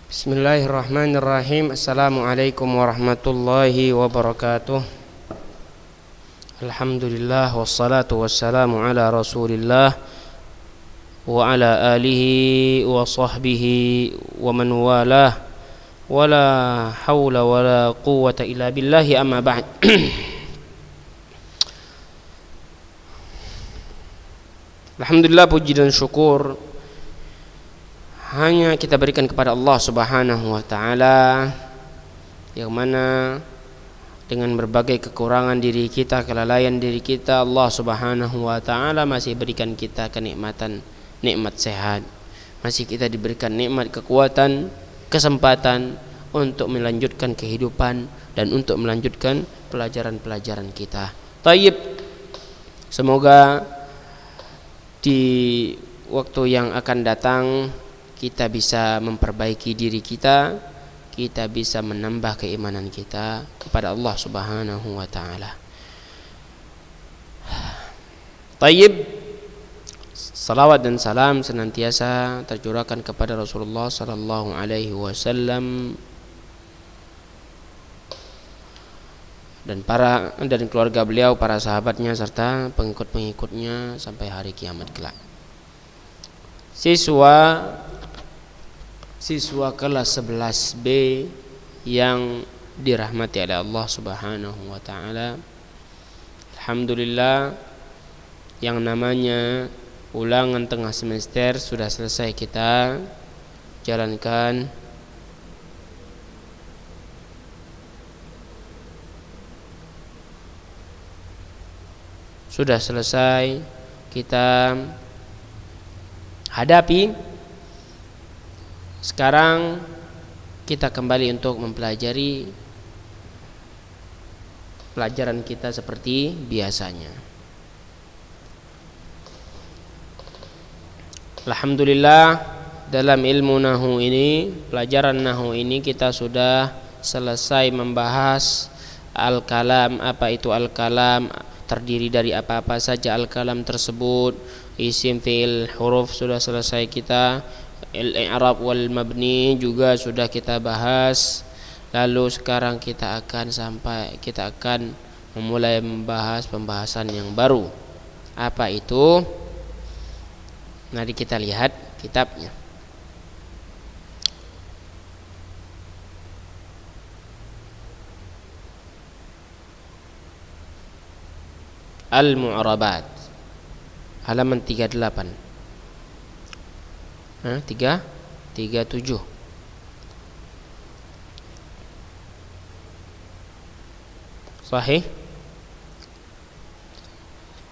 Bismillahirrahmanirrahim. Assalamualaikum warahmatullahi wabarakatuh. Alhamdulillah wassalatu wassalamu ala Rasulillah wa ala alihi wa sahbihi wa man walah. Wala hawla wala quwwata illa billahi, amma ba'd. Alhamdulillah, puji dan syukur hanya kita berikan kepada Allah Subhanahu wa taala, yang mana dengan berbagai kekurangan diri kita, kelalaian diri kita, Allah Subhanahu wa taala masih berikan kita kenikmatan, nikmat sehat. Masih kita diberikan nikmat kekuatan, kesempatan untuk melanjutkan kehidupan dan untuk melanjutkan pelajaran-pelajaran kita. Tayyib. Semoga di waktu yang akan datang kita bisa memperbaiki diri kita, kita bisa menambah keimanan kita kepada Allah Subhanahu wa taala. Tayyib. Salawat dan salam senantiasa tercurahkan kepada Rasulullah sallallahu alaihi wasallam dan keluarga beliau, para sahabatnya serta pengikut-pengikutnya sampai hari kiamat kelak. Siswa kelas 11B yang dirahmati oleh Allah Subhanahu wa taala. Alhamdulillah, yang namanya ulangan tengah semester sudah selesai kita jalankan. Sudah selesai kita hadapi. Sekarang kita kembali untuk mempelajari pelajaran kita seperti biasanya. Alhamdulillah, dalam ilmu nahu ini, pelajaran nahu ini kita sudah selesai membahas al-kalam. Apa itu al-kalam? Terdiri dari apa-apa saja al-kalam tersebut. Isim, fi'il, huruf sudah selesai kita. Al-i'rab wal mabni juga sudah kita bahas. Lalu sekarang kita akan memulai membahas pembahasan yang baru. Apa itu? Mari kita lihat kitabnya. Al-Mu'arabat, halaman 38. 37. Sahih?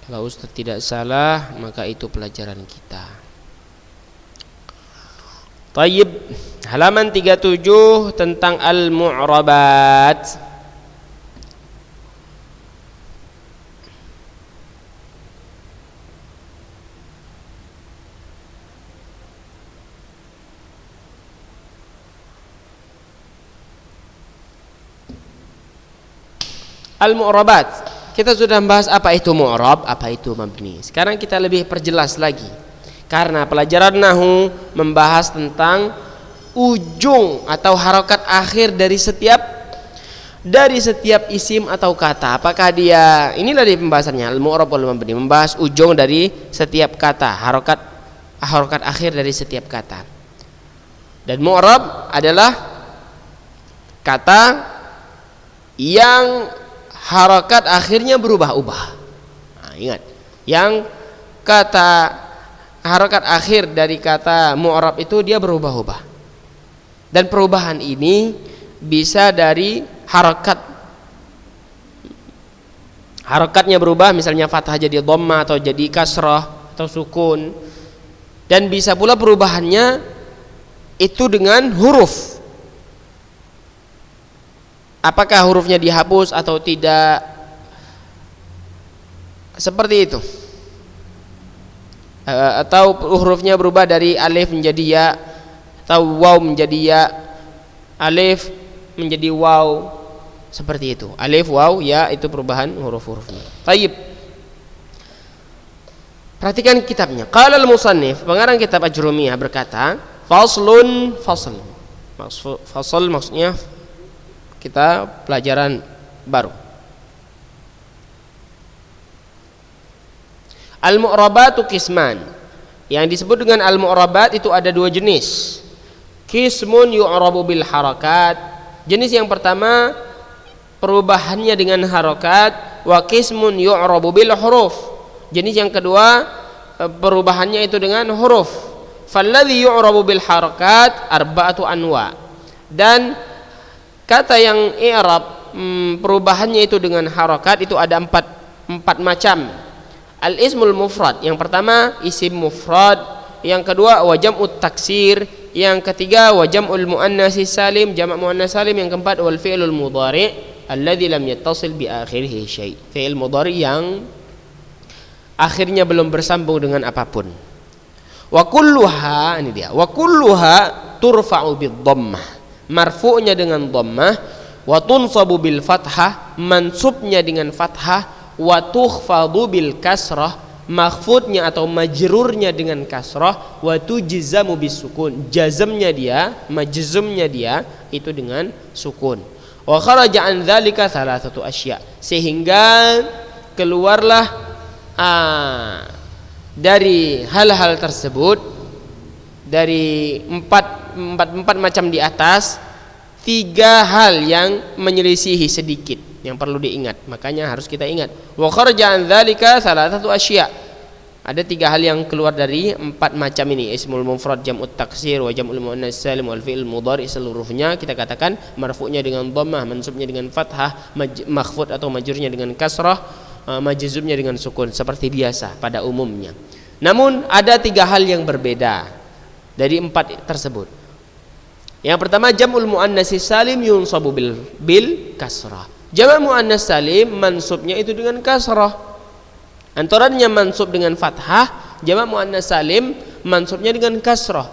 Kalau Ustaz tidak salah, maka itu pelajaran kita. Tayyib, halaman 37 tentang al-mu'rabat. Al-mu'rabat, kita sudah membahas apa itu mu'rab, apa itu mabni. Sekarang kita lebih perjelas lagi, karena pelajaran nahu membahas tentang ujung atau harokat akhir dari setiap isim atau kata. Apakah dia, inilah di pembahasannya, al-mu'rab wal mabni, membahas ujung dari setiap kata, harokat akhir dari setiap kata. Dan mu'rab adalah kata yang harokat akhirnya berubah-ubah. Nah, ingat, yang kata harokat akhir dari kata mu'rab itu dia berubah-ubah. Dan perubahan ini bisa dari harokatnya berubah, misalnya fathah jadi dhammah atau jadi kasrah atau sukun. Dan bisa pula perubahannya itu dengan huruf. Apakah hurufnya dihapus atau tidak, seperti itu. Atau hurufnya berubah dari alif menjadi ya, atau waw menjadi ya, alif menjadi waw, seperti itu. Alif, waw, ya, itu perubahan huruf-hurufnya. Tayyib. Perhatikan kitabnya. Qala al-musannif, pengarang kitab Ajrumiyah berkata, faslun fasl. Fasal maksudnya kita pelajaran baru. Al-mu'rabatu qisman. Yang disebut dengan al-mu'rabat itu ada dua jenis. Qismun yu'rabu bil harakat. Jenis yang pertama perubahannya dengan harakat, wa qismun yu'rabu bil huruf. Jenis yang kedua perubahannya itu dengan huruf. Falladhi yu'rabu bil harakat arba'atu anwa. Dan kata yang i'rab perubahannya itu dengan harakat itu ada empat macam. Al-ismul mufrad, yang pertama isim mufrad, yang kedua wa jam'ut taksir, yang ketiga wa jam'ul muannats salim, jamak muannats salim, yang keempat wal fi'lul mudhari' alladzi lam yattasil bi akhirih syai'. Fi'il mudhari yang akhirnya belum bersambung dengan apapun. Wa kulluha, ini dia, wa kulluha turfa'u bid-dhammah, marfu'nya dengan dhammah, wa tunsabu bil fathah, mansubnya dengan fathah, wa tukhfadu bil kasrah, makhfudnya atau majrurnya dengan kasrah, wa tujzamu bis sukun, jazmnya dia, majzumnya dia itu dengan sukun. Wa kharaja an dzalika thalathatu asya, sehingga keluarlah dari hal-hal tersebut, dari empat macam di atas, tiga hal yang menyelisihi sedikit yang perlu diingat, makanya harus kita ingat. Wa kharaja an dzalika thalathatu asya, ada tiga hal yang keluar dari empat macam ini. Ismul mufrad, jam'ut taksir, wa jam'ul muannats salim, wal fi'il mudhari, seluruhnya kita katakan marfu'nya dengan dhammah, mansubnya dengan fathah, makhfud atau majrurnya dengan kasrah, majzumnya dengan sukun seperti biasa pada umumnya. Namun ada tiga hal yang berbeda dari empat tersebut. Yang pertama jam'ul muannats salim yunsabu bil kasrah. Jamak muannats salim mansubnya itu dengan kasrah. Antaranya mansub dengan fathah, jamak muannats salim mansubnya dengan kasrah.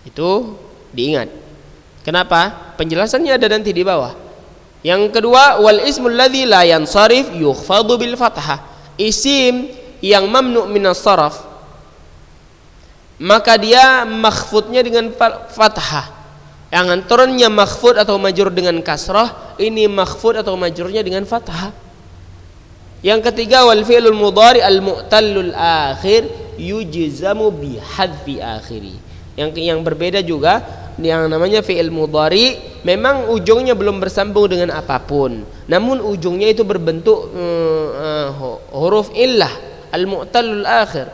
Itu diingat. Kenapa? Penjelasannya ada nanti di bawah. Yang kedua wal ismul ladzi la yansarif yukhfadu bil fathah. Isim yang mamnu' minas sarf, maka dia makhfudnya dengan fathah. Yang antaranya makhfud atau majrur dengan kasrah, ini makhfud atau majrurnya dengan fathah. Yang ketiga wal fi'lul mudhari al mu'tallul akhir yujzamu bi hadfi akhiri. Yang berbeda juga yang namanya fi'il mudhari, memang ujungnya belum bersambung dengan apapun, namun ujungnya itu berbentuk huruf illah, al mu'tallul akhir,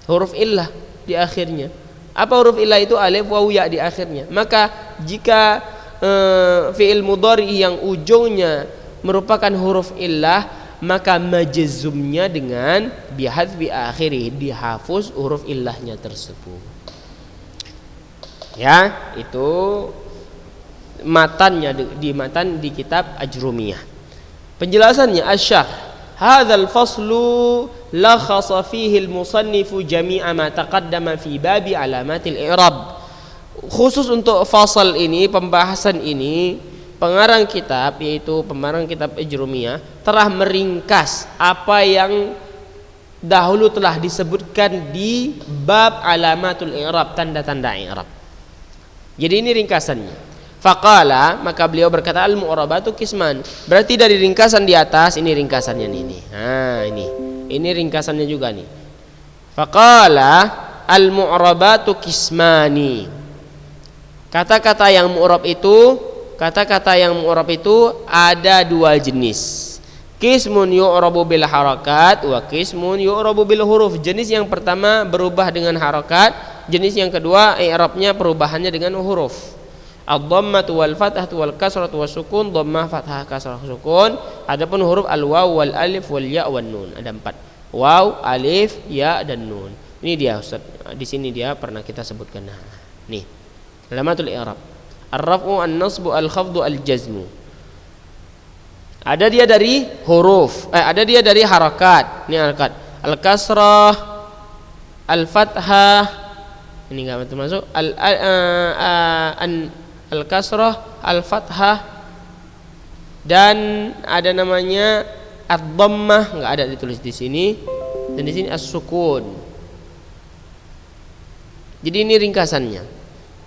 huruf illah di akhirnya. Apa huruf illah itu? Alif, waw, ya di akhirnya. Maka jika fi'il mudhari yang ujungnya merupakan huruf illah, maka majzumnya dengan bihadfi akhiri, dihafuz huruf illahnya tersebut. Ya, itu matannya di matan di kitab Ajrumiyah. Penjelasannya asyarh. Hadzal faslu lakhasa fihi al-musannifu jami'a ma taqaddama fi babi alamatil i'rab. Khusus untuk fasal ini, pembahasan ini, pengarang kitab yaitu pengarang kitab Ajrumiyah telah meringkas apa yang dahulu telah disebutkan di bab alamatul i'rab, tanda-tanda i'rab. Jadi ini ringkasannya. Faqala, maka beliau berkata al-mu'rabatu qisman. Berarti dari ringkasan di atas ini ringkasannya ini. Nah, ini ringkasannya juga nih. Faqala al-mu'rabatu qismani. Kata-kata yang mu'rab itu ada dua jenis. Qismun yu'rabu bil harakat wa qismun yu'rabu bil huruf. Jenis yang pertama berubah dengan harakat, jenis yang kedua i'rabnya perubahannya dengan huruf. Ad-dhammatu wal fathatu wal kasratu was sukun, dhammah, fathah, kasrah, sukun. Adapun huruf al-waw wal alif wal ya wan nun. Ada 4. Waw, alif, ya dan nun. Ini dia Ustaz. Di sini dia pernah kita sebutkan. Nah, nih. Alamatul i'rab. Ar-raf'u, an-nasbu, al-khafdu, al-jazmu. Ada dia dari huruf, ada dia dari harakat. Ini harakat. Al-kasrah, al-fathah. Ini enggak termasuk al-kasrah, al-fathah, dan ada namanya ad-dhammah, enggak ada ditulis di sini. Dan di sini as-sukun. Jadi ini ringkasannya.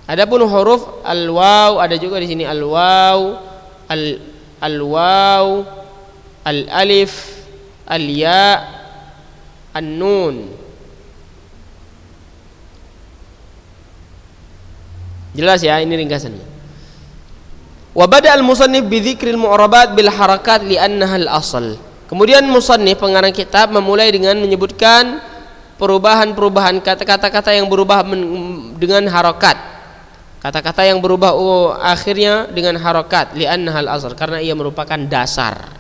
Adapun huruf al-waw ada juga di sini al-waw, al-waw, al-alif, al-ya, an-nun. Jelas ya, ini ringkasannya. Wa bada al-musannif bi dzikril mu'rabat bil harakat li'annaha al-asl. Kemudian musannif pengarang kitab memulai dengan menyebutkan perubahan-perubahan kata-kata yang berubah dengan harakat. Kata-kata yang berubah akhirnya dengan harokat li'annaha al-asl, karena ia merupakan dasar.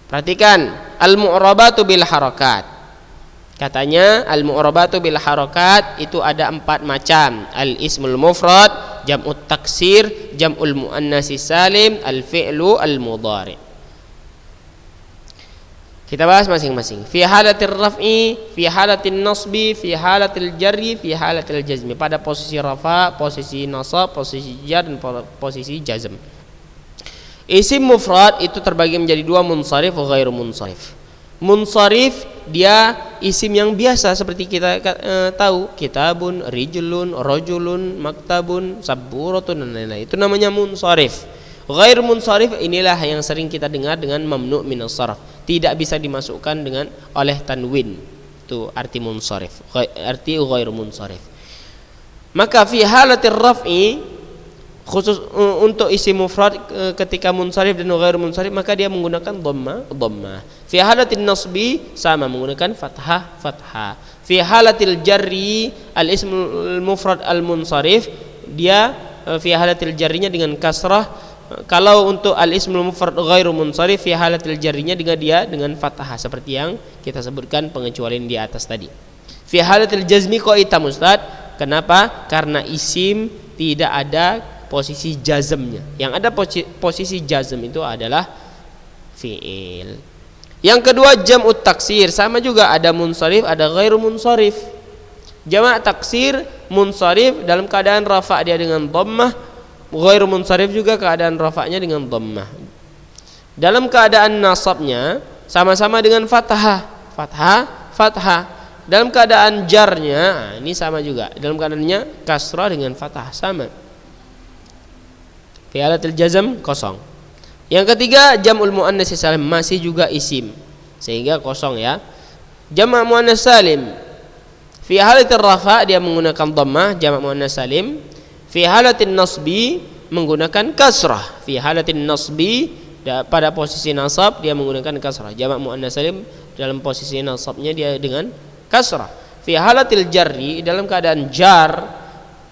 Perhatikan, al-mu'rabatu bil harokat. Katanya al-mu'rabatu bil harokat itu ada 4 macam. Al-ismul mufrad, jam'ut taksir, jam'ul muannatsi salim, al-fi'lu, al-mudhari. Kita bahas masing-masing. Fi halatir raf'i, fi halatin nasbi, fi halatil jarri, fi halatil jazmi. Pada posisi rafa, posisi nasab, posisi jar, dan posisi jazm. Isim mufrad itu terbagi menjadi 2, munsharif wa ghairu munsharif. Munsharif dia isim yang biasa seperti kita tahu, kitabun, rijlun, rajulun, maktabun, saburatun, dan lain-lain. Itu namanya munsharif. Ghair munsharif inilah yang sering kita dengar dengan mamnu' minas sarf, tidak bisa dimasukkan dengan oleh tanwin. Itu arti munsharif, arti ghair munsharif. Maka fi halatir raf'i, khusus untuk isim mufrad ketika munsharif dan ghair munsharif, maka dia menggunakan dhamma. Fi halatin nasbi sama, menggunakan fathah. Fi halatil jarri, al ismul mufrad al munsharif, dia fi halatil jarrinya dengan kasrah. Kalau untuk al-ismul mufrad ghairu munsharif, fi halatil jarrinya dengan fathah seperti yang kita sebutkan pengecualian di atas tadi. Fi halatil jazmi qa'itam Ustaz. Kenapa? Karena isim tidak ada posisi jazmnya. Yang ada posisi jazm itu adalah fi'il. Yang kedua jam'ut taksir, sama juga ada munsharif, ada ghairu munsharif. Jamak taksir munsharif dalam keadaan rafa dia dengan dhammah, ghairu munsharif juga keadaan rafa'nya dengan dhammah. Dalam keadaan nasabnya sama-sama dengan fathah. Dalam keadaan jarnya ini sama juga. Dalam keadaannya kasrah dengan fathah sama. Fi halatil jazm kosong. Yang ketiga jam'ul muannats salim, masih juga isim sehingga kosong ya. Jama' muannats salim fi halatil rafa dia menggunakan dhammah, jama' muannats salim. Fi halatin nasbi menggunakan kasrah. Fi halatin nasbi pada posisi nasab dia menggunakan kasrah. Jamak muannats salim dalam posisi nasabnya dia dengan kasrah. Fi halatil jarri dalam keadaan jar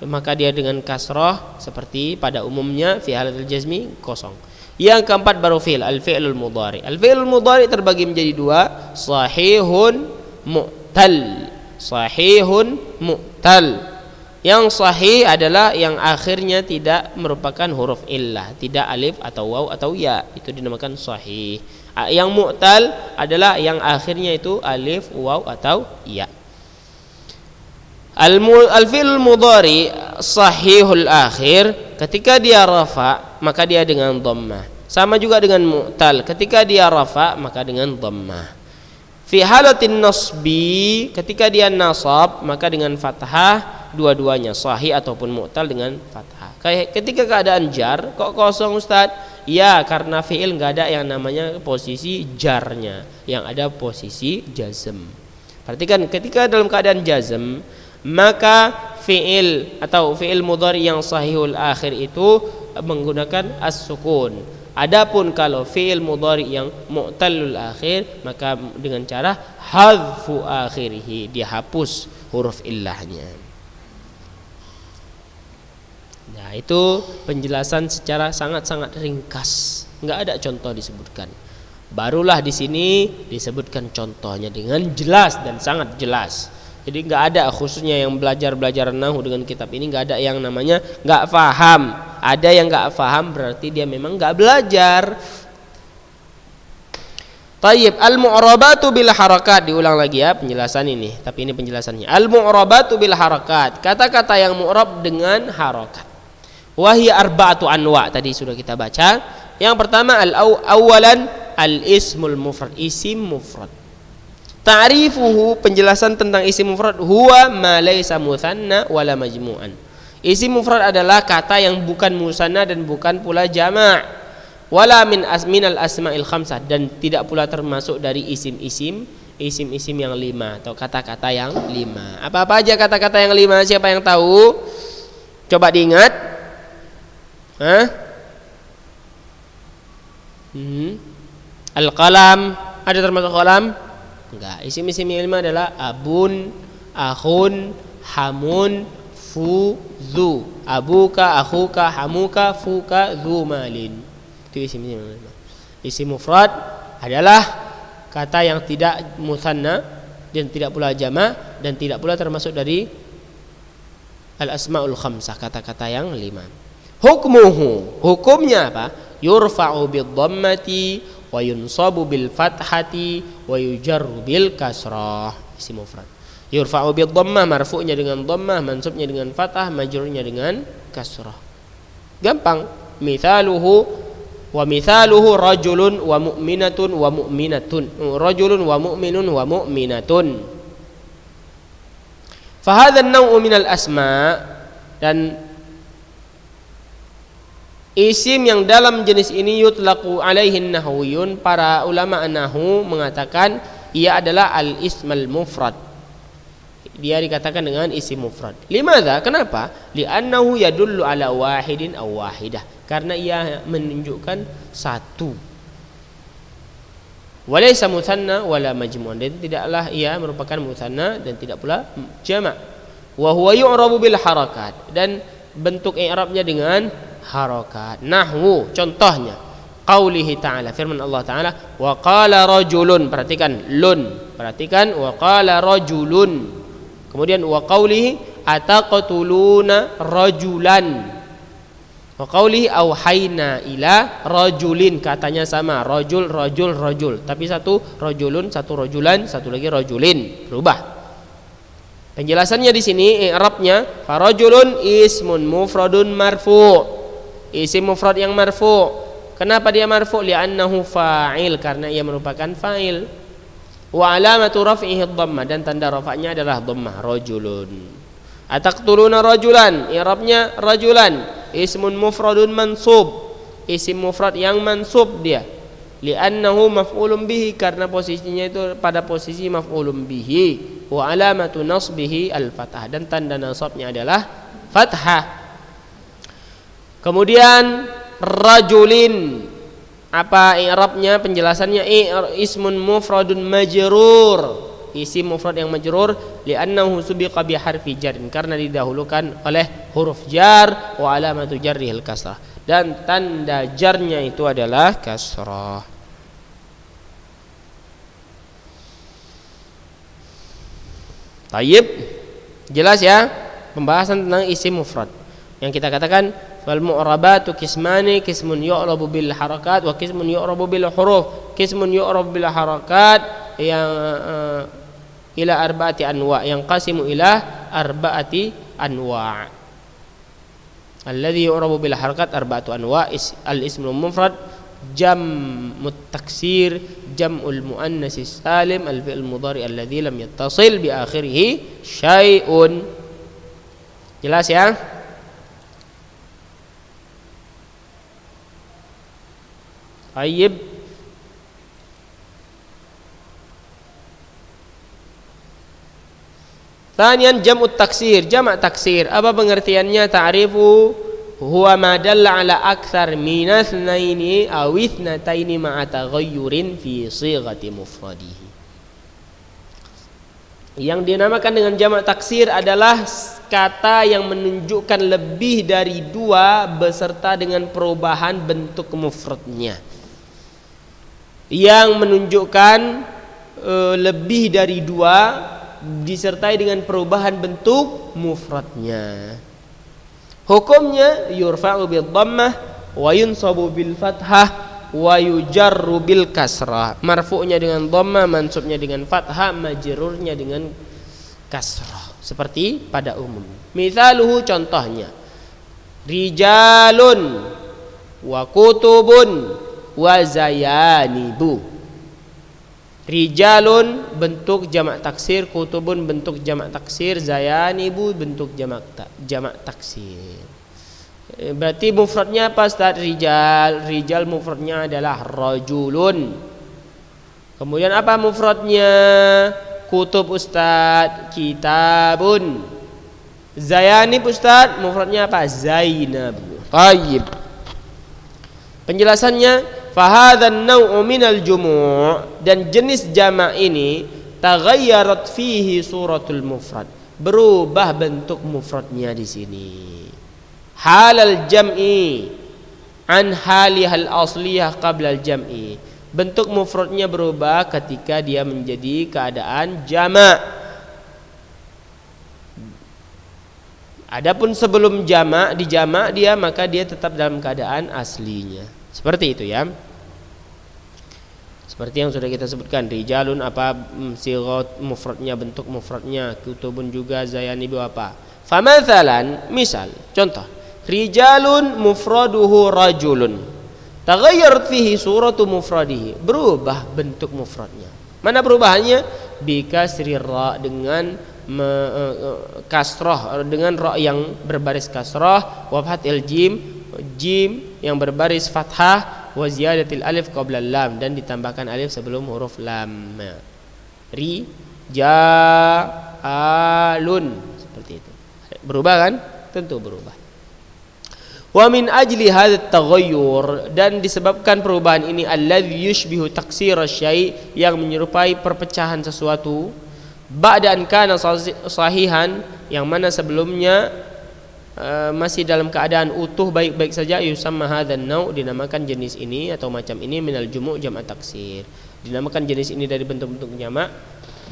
maka dia dengan kasrah seperti pada umumnya. Fi halatil jazmi kosong. Yang keempat baru fi'il, al-fi'lul mudhari. Al-fi'lul mudhari terbagi menjadi 2, sahihun mu'tal. Sahihun mu'tal. Yang sahih adalah yang akhirnya tidak merupakan huruf illah, tidak alif atau waw atau ya, itu dinamakan sahih. Yang mu'tal adalah yang akhirnya itu alif, waw atau ya. Al-fi'l mudhari sahihul akhir, ketika dia rafa maka dia dengan dhammah. Sama juga dengan mu'tal, ketika dia rafa maka dengan dhammah. Fi halatin nasbi, ketika dia nasab maka dengan fathah, dua-duanya sahih ataupun mu'tal dengan fathah. Kayak ketika keadaan jar kok kosong Ustaz? Ya, karena fi'il enggak ada yang namanya posisi jarnya, yang ada posisi jazm. Perhatikan, ketika dalam keadaan jazm maka fi'il atau fi'il mudhari yang sahihul akhir itu menggunakan as-sukun. Adapun kalau fi'il mudhari yang mu'tallul akhir maka dengan cara hadzfu akhirih, dihapus huruf illahnya. Nah, itu penjelasan secara sangat-sangat ringkas, nggak ada contoh disebutkan. Barulah di sini disebutkan contohnya dengan jelas dan sangat jelas. Jadi nggak ada, khususnya yang belajar nahwu dengan kitab ini nggak ada yang namanya nggak paham. Ada yang nggak paham berarti dia memang nggak belajar. Tayyib, al-mu'rabatu bil harakat, diulang lagi ya penjelasan ini, tapi ini penjelasannya. Al-mu'rabatu bil harakat, kata-kata yang mu'rab dengan harakat. Wahia arba'atu anwa, tadi sudah kita baca. Yang pertama al-awwalan al-ismul mufrad, isim mufrad. Ta'rifuhu, penjelasan tentang isim mufrad, huwa ma laysa mutsanna wala majmu'an. Isim mufrad adalah kata yang bukan musanna dan bukan pula jama'. Wala minal asma'il khamsah, dan tidak pula termasuk dari isim-isim yang 5 atau kata-kata yang 5. Apa-apa aja kata-kata yang 5? Siapa yang tahu? Coba diingat. Al-qalam, ada termasuk qalam? Enggak. Isim-isim yang 5 adalah abun, akhun, hamun, fu, zu. Abuka, akhuka, hamuka, fuka, zu malin. Itu isim-isim yang 5. Isim mufrad adalah kata yang tidak musanna dan tidak pula jama' dan tidak pula termasuk dari al-asmaul khamsah, kata-kata yang 5. Hukmuhu, hukumnya apa? Yurfa'u bid-dhammati wa yunsabu bil fathati wa yujarru bil kasrah. Isim mufrad. Yurfa'u bid-dhammah, marfu'nya dengan dhammah, mansubnya dengan fathah, majrurnya dengan kasrah. Gampang. Mithaluhu rajulun wa mu'minatun wa mu'minatun. Rajulun wa mu'minun wa mu'minatun. Fahadha an-naw'u minal asma', dan isim yang dalam jenis ini yutlaqu alaihi nahwiyun, para ulama nahwu mengatakan ia adalah al-ismal mufrad. Dia dikatakan dengan isim mufrad. Limadha? Kenapa? Li'annahu yadullu ala wahidin aw wahidah, karena ia menunjukkan satu. Walaysa mutsanna wala majmu'an, dan tidaklah ia merupakan mutsanna dan tidak pula jama'. Wa huwa yu'rabu bil harakat, dan bentuk i'rabnya dengan harakat. Nahwu, contohnya qaulihi ta'ala, firman Allah Ta'ala, wa qala rajulun, perhatikan lun, perhatikan wa qala rajulun. Kemudian wa qaulihi ataqtuluna rajulan, wa qaulihi auhayna ila rajulin, katanya sama, rajul, tapi satu rajulun, satu rajulan, satu lagi rajulin, berubah. Penjelasannya di sini i'rabnya, farajulun ismun mufradun marfu', isim mufrad yang marfu'. Kenapa dia marfu'? Li'annahu fa'il, karena ia merupakan fa'il. Wa alamatu raf'ihi dhammah, dan tanda rafa'nya adalah dhammah, rajulun. Ataqtuluna rajulan, i'rabnya rajulan, ismun mufradun mansub, isim mufrad yang mansub dia. Li'annahu maf'ulun bihi, karena posisinya itu pada posisi maf'ulun bihi. Wa alamatu nasbihi al-fathah, dan tanda nasabnya adalah fathah. Kemudian rajulin, apa i'rabnya? Penjelasannya ismun mufradun majrur, isim mufrad yang majrur, li'annahu subiqa bi harfi jar, karena didahulukan oleh huruf jar, wa alamatu jarrihil kasrah, dan tanda jarnya itu adalah kasrah. Tayyib, jelas ya pembahasan tentang isim mufrad yang kita katakan. Wal mu'rabatu qismani, qismun yu'rabu bil harakat wa qismun yu'rabu bil huruf. Qismun yu'rabu bil harakat yang ila arba'ati anwa', yang qasimu ila arba'ati anwa'. Alladhi yu'rabu bil harakat arba'atu anwa', al ismul mufrad, jam'ut taksir, jam'ul muannas salim, al fi'l mudhari alladhi lam yattasil bi akhirih syai'un. Jelas ya? Tayyib. Tanian jam'ut taksir, jamak taksir. Apa pengertiannya? Ta'rifu huwa ma dalla ala aktsar min itsnaini aw itsnataini ma'a taghayyurin fi shighati mufradihi. Yang dinamakan dengan jamak taksir adalah kata yang menunjukkan lebih dari dua beserta dengan perubahan bentuk mufradnya. Yang menunjukkan lebih dari dua disertai dengan perubahan bentuk mufradnya. Hukumnya yurfa'u bil dhammah wa yunsabu bil fathah wa yujarru bil kasrah. Marfu'nya dengan dhammah, mansubnya dengan fathah, majrurnya dengan kasrah, seperti pada umum. Mithaluhu, contohnya, rijalun wa kutubun wa zayanibu. Rijalun bentuk jamak taksir, kutubun bentuk jamak taksir, zayanibu bentuk jamak taksir. Berarti mufradnya apa Ustaz? Rijal. Rijal mufradnya adalah rajulun. Kemudian apa mufradnya? Kutub Ustaz, kitabun. Zayanib Ustaz, mufradnya apa? Zainab. Tayyib. Penjelasannya, fahadzan naw'u minal jumu', dan jenis jamak ini taghayyarat fihi suratul mufrad, berubah bentuk mufradnya di sini. Halal jam'i an halihal asliyah qabla al jam'i, bentuk mufradnya berubah ketika dia menjadi keadaan jamak. Adapun sebelum jamak, dijamak dia, maka dia tetap dalam keadaan aslinya. Seperti itu ya. Seperti yang sudah kita sebutkan, rijalun apa sighat mufradnya, bentuk mufradnya, kutubun juga, zayanibu apa. Famathalan, misal, contoh, rijalun mufraduhu rajulun. Taghayyarat fihi suratu mufradihi, berubah bentuk mufradnya. Mana perubahannya? Bikasri ra, dengan kasroh, dengan ra yang berbaris kasroh, wa fathil jim, jim yang berbaris fathah, wa ziyadatil alif qabla lam, dan ditambahkan alif sebelum huruf lam. Rijalun, seperti itu. Berubah kan? Tentu berubah. Wa min ajli hadzal taghayyur, dan disebabkan perubahan ini, alladzi yushbihu taksir asy-syai', yang menyerupai perpecahan sesuatu, ba'da an kana sahihan, yang mana sebelumnya masih dalam keadaan utuh baik-baik saja, yusamma hadzal nau', dinamakan jenis ini atau macam ini minal jumu' jamak taksir, dinamakan jenis ini dari bentuk-bentuk jamak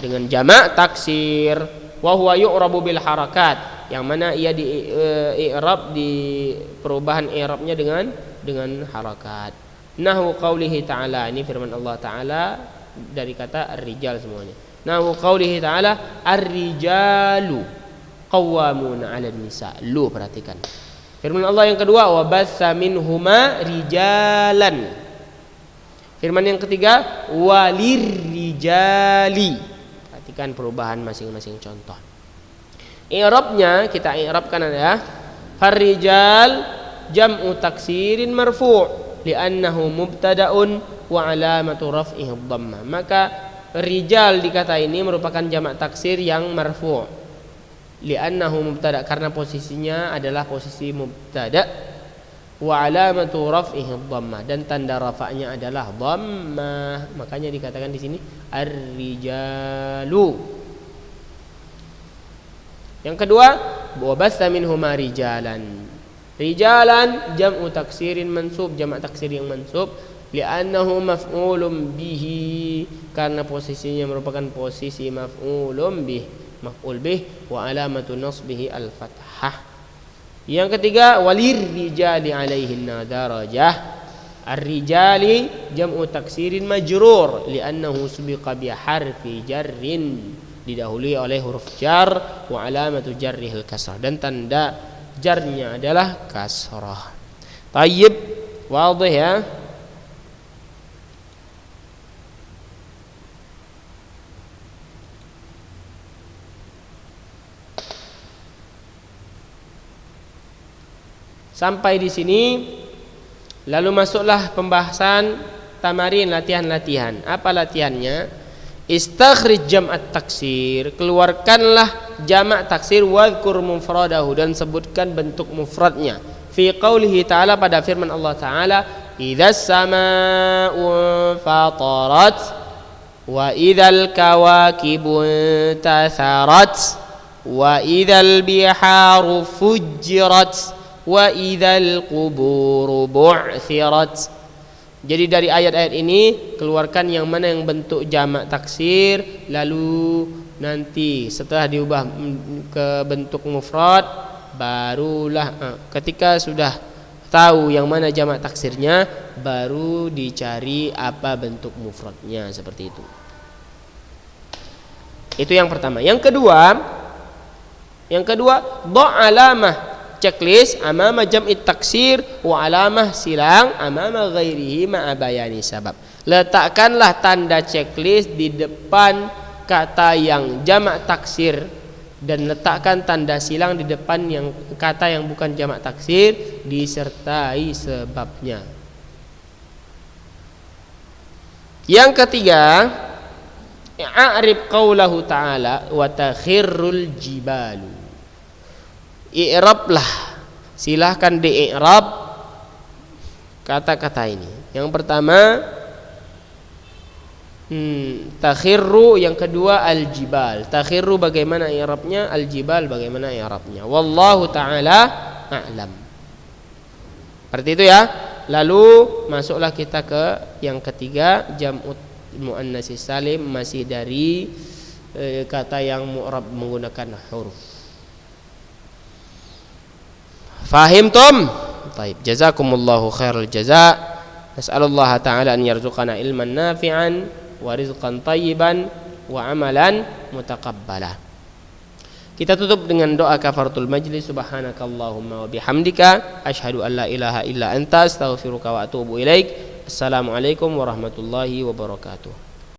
dengan jamak taksir. Wa huwa yu'rabu bil harakat, yang mana ia di i'rab, di perubahan i'rabnya dengan harakat. Nahu qaulihi ta'ala, ini firman Allah Ta'ala dari kata ar-rijal semuanya. Nahu qaulihi ta'ala ar-rijalu qawwamuna 'alan nisa. Lu, perhatikan. Firman Allah yang kedua, wa batsa minhuma rijalan. Firman yang ketiga, walirrijali. Perhatikan perubahan masing-masing contoh. I'rabnya kita i'rabkan ada farrijal jam'u taksirin marfu' li'annahu mubtada'un wa 'alamatu raf'ihi dhammah. Maka rijal dikata ini merupakan jamak taksir yang marfu'. Li'annahu mubtada', karena posisinya adalah posisi mubtada', wa alamatu raf'ihi dhammah, dan tanda rafa'nya adalah dhammah. Makanya dikatakan di sini ar-rijalu. Yang kedua, wa batsa minhuma rijalan. Rijalan jam'u taksirin mansub, jamak taksir yang mansub, li'annahu maf'ulun bihi, karena posisinya merupakan posisi maf'ulun bih, maf'ul bih, wa alamatu nasbihi al-fathah. Yang ketiga, walir rijali alaihinna darajah. Ar-rijali jam'u taksirin majrur li'annahu subiqa bi harfi jarrin, didahului oleh huruf jar, wa alamatu jarrihil kasrah, dan tanda jarnya adalah kasrah. Tayyib, wadih ya. Sampai di sini, lalu masuklah pembahasan tamarin, latihan-latihan. Apa latihannya? Istakhrij jam'at taksir, keluarkanlah jamak taksir, wadhkur mufradahu, dan sebutkan bentuk mufradnya. Fi qaulihi ta'ala, pada firman Allah Ta'ala, idzas samaa'u fatarat wa idzal kawakibu tatharat wa idzal biharu fujjirat wa idzal quburu bu'thirat. Jadi dari ayat-ayat ini keluarkan yang mana yang bentuk jamak taksir, lalu nanti setelah diubah ke bentuk mufrad, barulah ketika sudah tahu yang mana jamak taksirnya, baru dicari apa bentuk mufradnya, seperti itu. Itu yang pertama. Yang kedua, dha' alamah checklist amama jam'i taksir wa alamah silang amama ghairihi ma'a bayani sabab. Letakkanlah tanda checklist di depan kata yang jamak taksir dan letakkan tanda silang di depan yang kata yang bukan jamak taksir disertai sebabnya. Yang ketiga, i'rib qaulahu ta'ala wa takhirrul jibalu. I'rablah, silahkan di-i'rab kata-kata ini. Yang pertama takhirru, yang kedua al-jibal. Takhirru bagaimana i'rabnya, al-jibal bagaimana i'rabnya. Wallahu ta'ala a'lam. Seperti itu ya. Lalu masuklah kita ke yang ketiga, jam'ut muannas salim, masih dari kata yang mu'rab menggunakan huruf. Fahimtum? Baik, jazakumullahu khairal jazaa. Nas'alullah ta'ala an yarzuqana ilman nafi'an wa rizqan tayyiban wa amalan mutaqabbala. Kita tutup dengan doa kafaratul majlis. Subhanakallahumma wa bihamdika asyhadu an la ilaha illa anta astaghfiruka wa atubu ilaik. Assalamualaikum warahmatullahi wabarakatuh.